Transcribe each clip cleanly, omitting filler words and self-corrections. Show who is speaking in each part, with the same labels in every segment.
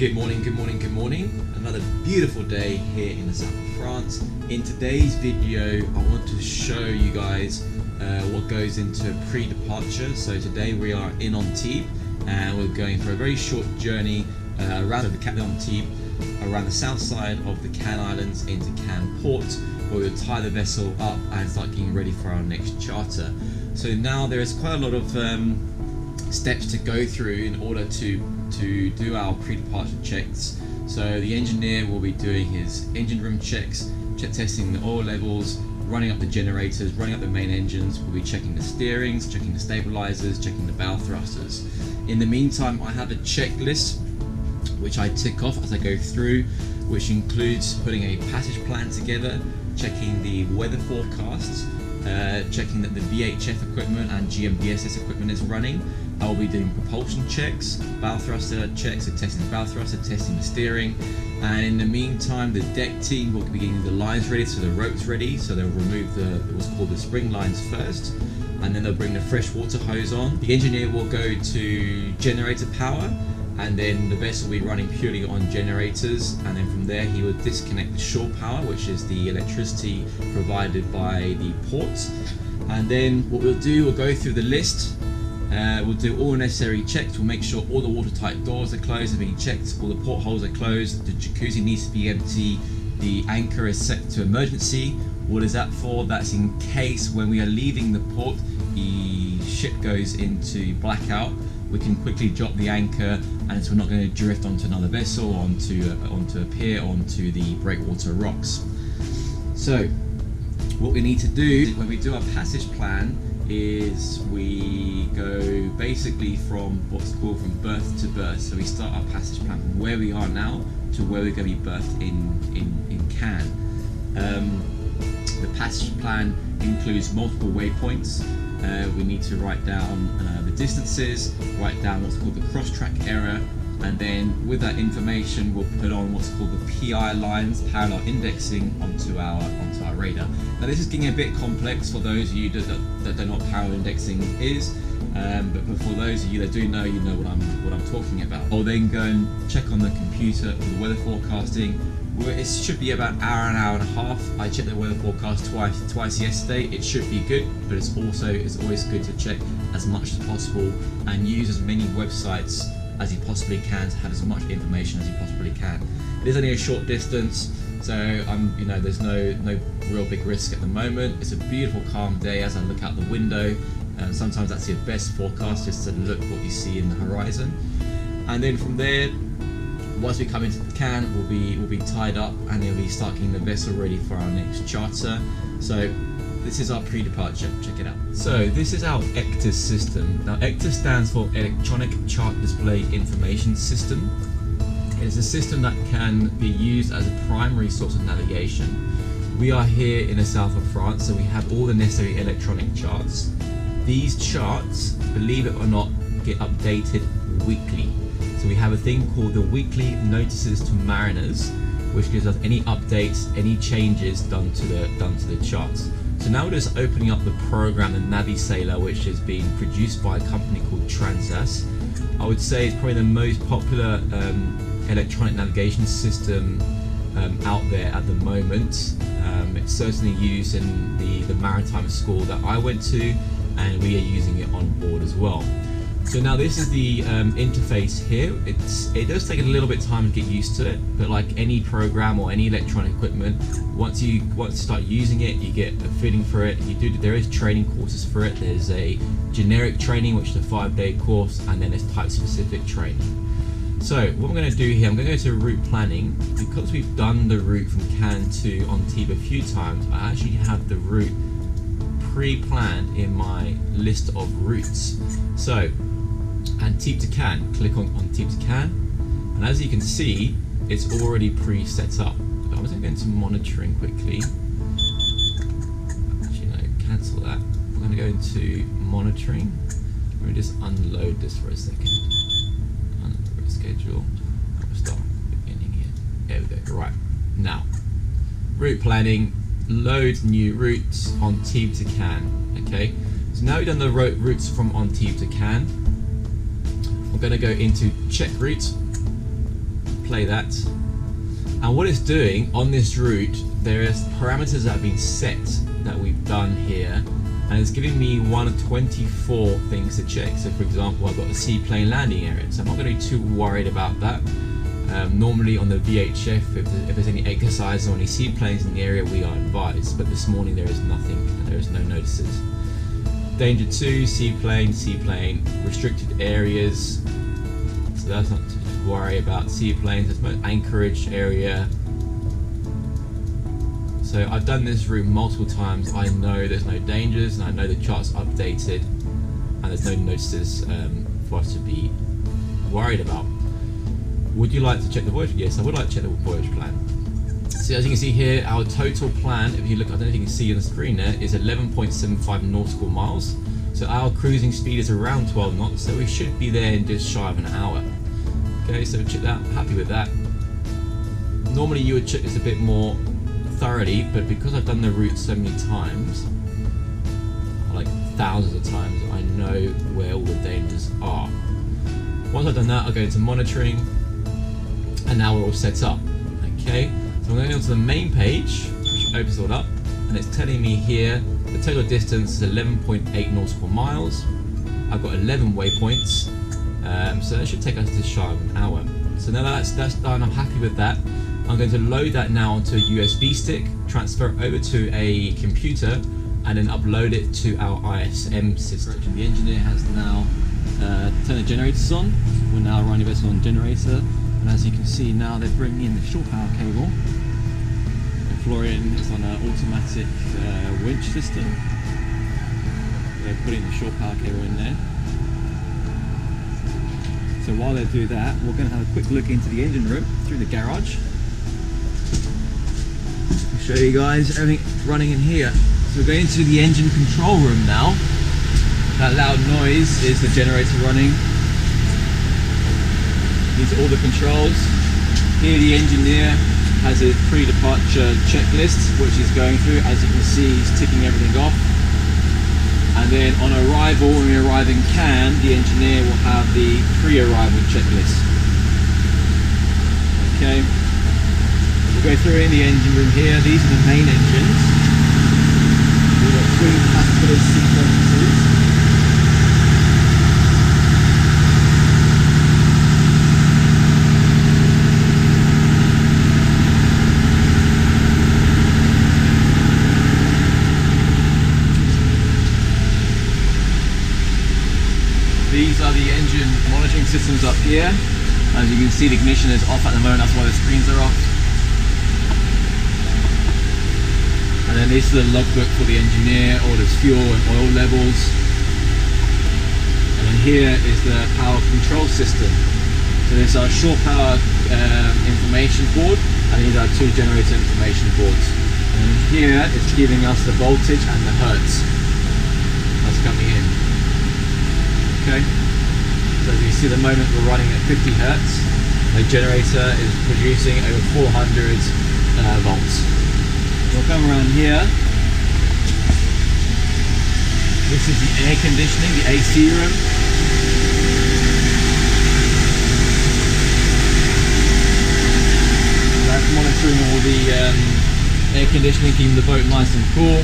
Speaker 1: Good morning, good morning, good morning. Another beautiful day here in the south of France. In today's video, I want to show you guys what goes into pre-departure. So today we are in Antibes and we're going for a very short journey around the Cap d'Antibes, around the south side of the Cannes Islands into Cannes Port, where we'll tie the vessel up and start getting ready for our next charter. So now there is quite a lot of steps to go through in order to do our pre-departure checks. So the engineer will be doing his engine room checks, testing the oil levels, running up the generators, running up the main engines. We'll be checking the steerings, checking the stabilizers, checking the bow thrusters. In the meantime, I have a checklist which I tick off as I go through, which includes putting a passage plan together, checking the weather forecasts, checking that the VHF equipment and GMDSS equipment is running. I will be doing propulsion checks, bow thruster checks, so testing the bow thruster, testing the steering, and in the meantime the deck team will be getting the lines ready, so the ropes ready. So they'll remove what's called the spring lines first, and then they'll bring the freshwater hose on. The engineer will go to generator power, and then the vessel will be running purely on generators, and then from there he will disconnect the shore power, which is the electricity provided by the ports. And then what we'll do, we'll go through the list. We'll do all necessary checks. We'll make sure all the watertight doors are closed, are being checked, all the portholes are closed, the jacuzzi needs to be empty, the anchor is set to emergency. What is that for? That's in case when we are leaving the port, the ship goes into blackout, we can quickly drop the anchor, and so we're not going to drift onto another vessel, onto a pier, onto the breakwater rocks. So what we need to do when we do our passage plan is we go basically from what's called from berth to berth. So we start our passage plan from where we are now to where we're going to be berthed in Cannes. The passage plan includes multiple waypoints. We need to write down the distances, write down what's called the cross-track error, and then with that information we'll put on what's called the PI lines, parallel indexing, onto our radar. Now this is getting a bit complex for those of you that don't know what parallel indexing is, but for those of you that do know, you know what I'm talking about. I'll then go and check on the computer for the weather forecasting. It should be about an hour and a half. I checked the weather forecast twice yesterday. It should be good, but it's always good to check as much as possible and use as many websites as you possibly can to have as much information as you possibly can. It is only a short distance, so there's no real big risk at the moment. It's a beautiful calm day as I look out the window, and sometimes that's your best forecast, just to look what you see in the horizon. And then from there, once we come into Cannes, we'll be tied up, and then we'll be starting the vessel ready for our next charter. So this is our pre-departure, check it out. So this is our ECDIS system. Now ECDIS stands for Electronic Chart Display Information System. It is a system that can be used as a primary source of navigation. We are here in the south of France, so we have all the necessary electronic charts. These charts, believe it or not, get updated weekly. So we have a thing called the weekly notices to mariners, which gives us any updates, any changes done to the charts. So now we're just opening up the program, the Navisailor, which is being produced by a company called Transas. I would say it's probably the most popular electronic navigation system out there at the moment. It's certainly used in the maritime school that I went to, and we are using it on board as well. So now this is the interface here. It does take a little bit of time to get used to it, but like any program or any electronic equipment, once you start using it, you get a feeling for it. There is training courses for it. There's a generic training, which is a 5-day course, and then there's type-specific training. So what I'm going to do here, I'm going to go to route planning. Because we've done the route from Cannes to Antibes a few times, I actually have the route pre-planned in my list of routes. So Antibes to Cannes, click on Antibes to Cannes, and as you can see, it's already pre-set up. I'm just going to go into monitoring quickly. Actually no, cancel that. We're going to go into monitoring. Let me just unload this for a second. Unload schedule. We'll start beginning here. There we go. Right, now route planning, load new routes, Antibes to Cannes. Okay, so now we've done the routes from Antibes to Cannes. We're going to go into check route, play that. And what it's doing on this route, there is parameters that have been set that we've done here, and it's giving me 1 of 24 things to check. So for example, I've got a seaplane landing area, so I'm not going to be too worried about that. Normally on the VHF, if there's any exercise or any seaplanes in the area, we are advised, but this morning there is nothing, there is no notices. Danger 2, seaplane, restricted areas, so that's not to worry about. Seaplanes, there's no anchorage area. So I've done this route multiple times. I know there's no dangers, and I know the chart's updated, and there's no notices for us to be worried about. Would you like to check the voyage? Yes, I would like to check the voyage plan. So as you can see here, our total plan, if you look, I don't know if you can see on the screen there, is 11.75 nautical miles. So our cruising speed is around 12 knots, so we should be there in just shy of an hour. Okay, so check that, happy with that. Normally you would check this a bit more thoroughly, but because I've done the route so many times, like thousands of times, I know where all the dangers are. Once I've done that, I'll go into monitoring, and now we're all set up. Okay, so I'm going on to the main page, which opens it all up, and it's telling me here the total distance is 11.8 nautical miles. I've got 11 waypoints, so that should take us to shy of an hour. So now that's done, I'm happy with that. I'm going to load that now onto a USB stick, transfer it over to a computer, and then upload it to our ISM system. The engineer has now turned the generators on. We're now running this on generator, and as you can see now they're bringing in the shore power cable. And Florian is on an automatic winch system. They're putting the shore power cable in there. So while they do that, we're going to have a quick look into the engine room through the garage. I'll show you guys everything running in here. So we're going into the engine control room now. That loud noise is the generator running. These are all the controls. Here the engineer has a pre-departure checklist which he's going through. As you can see, he's ticking everything off. And then on arrival, when we arrive in Cannes, the engineer will have the pre-arrival checklist. Okay. We'll go through in the engine room here. These are the main engines. We've got twin Caterpillar C32s. These are the engine monitoring systems up here. As you can see, the ignition is off at the moment, that's why the screens are off. And then this is the logbook for the engineer, all his fuel and oil levels. And then here is the power control system. So this is our shore power information board, and these are two generator information boards. And then here it's giving us the voltage and the hertz that's coming in. Okay, so as you see at the moment we're running at 50 Hertz. The generator is producing over 400 volts. We'll come around here. This is the air conditioning, the AC room. That's monitoring all the air conditioning, keeping the boat nice and cool.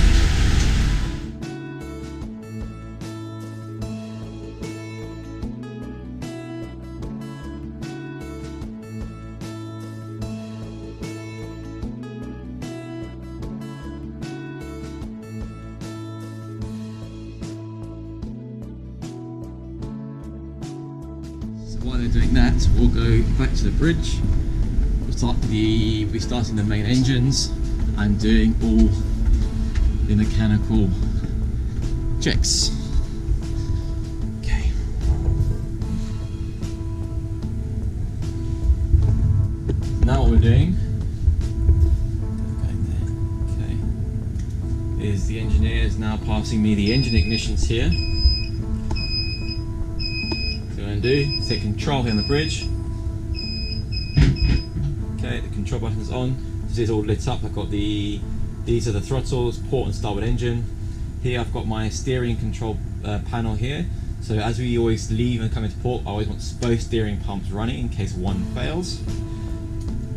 Speaker 1: While they're doing that, we'll go back to the bridge. We'll be starting the main engines and doing all the mechanical checks. Okay. Now what we're doing, is the engineer is now passing me the engine ignitions here. Do take control here on the bridge. Okay, the control button is on. This is all lit up. I've got these are the throttles, port and starboard engine. Here I've got my steering control panel here. So as we always leave and come into port, I always want both steering pumps running in case one fails.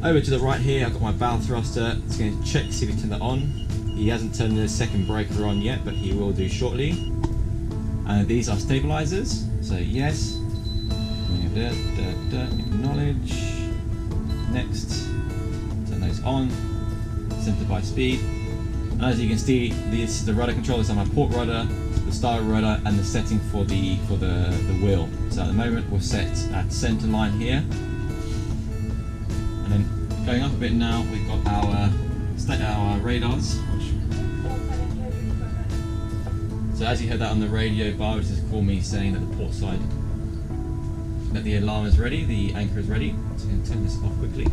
Speaker 1: Over to the right here, I've got my bow thruster. It's going to check to see if we turn that on. He hasn't turned the second breaker on yet, but he will do shortly. And these are stabilizers. So yes. Acknowledge. Next. Turn those on. Center by speed. And as you can see, this is the rudder control. This is my port rudder, the style rudder, and the setting for the wheel. So at the moment we're set at center line here. And then going up a bit now, we've got our radars. So as you heard that on the radio bar, which is call me saying that the port side, that the alarm is ready, the anchor is ready. So I'm going to turn this off quickly.